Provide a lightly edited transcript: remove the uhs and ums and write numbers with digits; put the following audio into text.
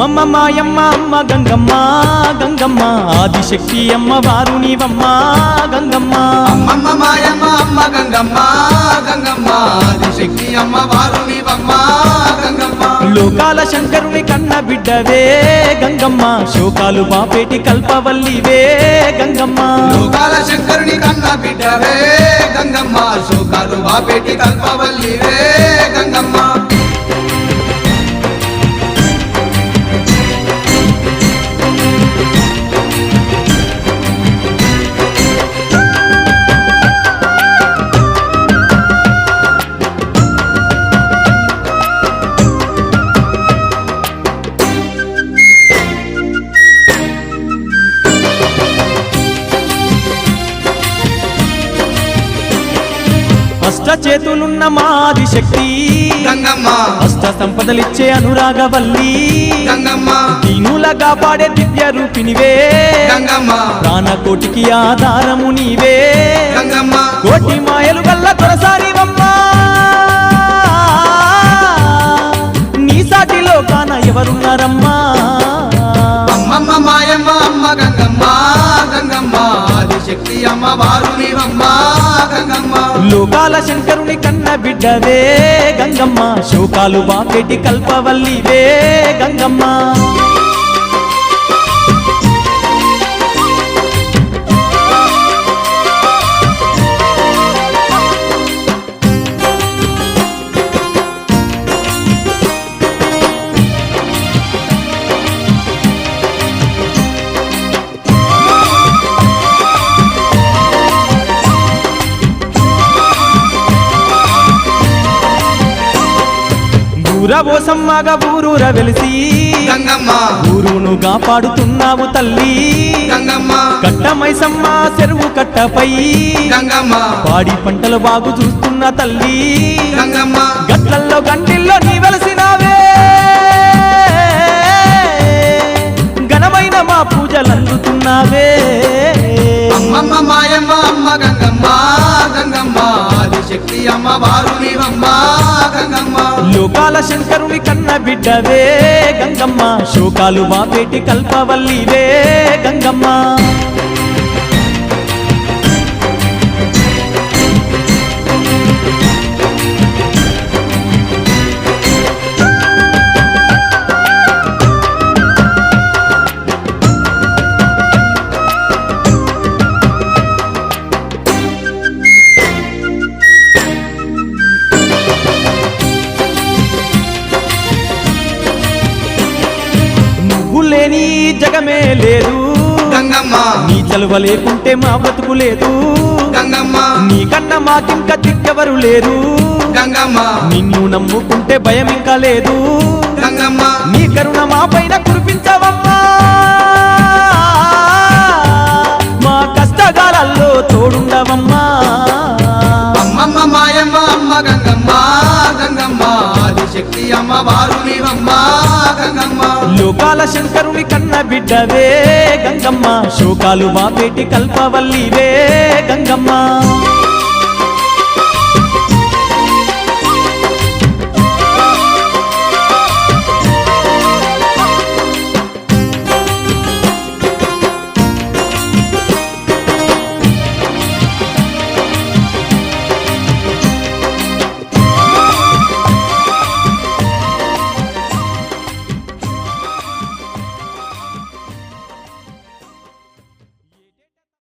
అమ్మమ్మ మాయమ్మ అమ్మ గంగమ్మ గంగమ్మ ఆదిశక్తి అమ్మ వారు నీవమ్మ గంగమ్మ అమ్మమ్మ మాయమ్మ అమ్మ గంగమ్మ గంగమ్మ ఆదిశక్తి అమ్మ వారు నీవమ్మ గంగమ్మ లోకాల శంకరుని కన్న బిడ్డవే గంగమ్మ శోకాలు బాపేటి కల్పవల్లివే గంగమ్మ లోకాల శంకరుని కన్న బిడ్డవే గంగమ్మ శోకాలు బాపేటి కల్పవల్లివే గంగమ్మ అష్ట చేతులున్న మాది శక్తి గంగమ్మ అష్ట సంపదలిచ్చే అనురాగవల్లి గంగమ్మ దీనులగా పాడే దివ్య రూపినివే గంగమ్మ ప్రాణకోటికి ఆధారము నీవే గంగమ్మ కోటి మాయలు గల్ల దొరసారివమ్మా నీ సాటిలో కాన ఎవరున్నారమ్మా అమ్మమ్మ మాయమ్మ అమ్మ గంగమ్మ గంగమ్మ ఆదిశక్తి అమ్మ వారు నీవమ్మ గంగమ్మ లోకాల శంకరుని కన్న బిడ్డవే గంగమ్మ శోకాలు బాపెటి కల్పవల్లివే గంగమ్మ ఊరవోసమ్మగా ఊరూర వెలిసి గంగమ్మ ఊరును కాపాడుతున్నావు తల్లి గంగమ్మ కట్టమైసమ్మ చెరువు కట్టపై గంగమ్మ పాడి పంటలు బాగు చూస్తున్న తల్లి గంగమ్మ గట్లల్లో గంటిల్లో నీ వెలసినావే ఘనమైన మా పూజలు అందుతున్నావే అమ్మమ్మ మాయమ్మ అమ్మ గంగమ్మ గంగమ్మ ఆదిశక్తి అమ్మ వారు నీవమ్మ గంగమ్మ లోకాల శంకరుని కన్న బిడ్డవే గంగమ్మ శోకాలు బాపేటి కల్పవల్లివే గంగమ్మ లేని జగమే లేదు గంగమ్మ నీ చలువ లేకుంటే మా బతుకు లేదు గంగమ్మ నీకన్నా మాకింక దిక్కెవరు లేరు గంగమ్మ నిన్ను నమ్ముకుంటే భయం ఇంకా లేదు గంగమ్మ నీ కరుణ మా పైన కురిపించవమ్మా మా కష్టకాలాల్లో తోడుండవమ్మా అమ్మమ్మ మాయమ్మ అమ్మ గంగమ్మ గంగమ్మ ఆదిశక్తి అమ్మ వారు నీవమ్మ గంగమ్మ లోకాల శంకరుని కన్న బిడ్డవే గంగమ్మ శోకాలు బాపేటి కల్పవల్లివే గంగమ్మ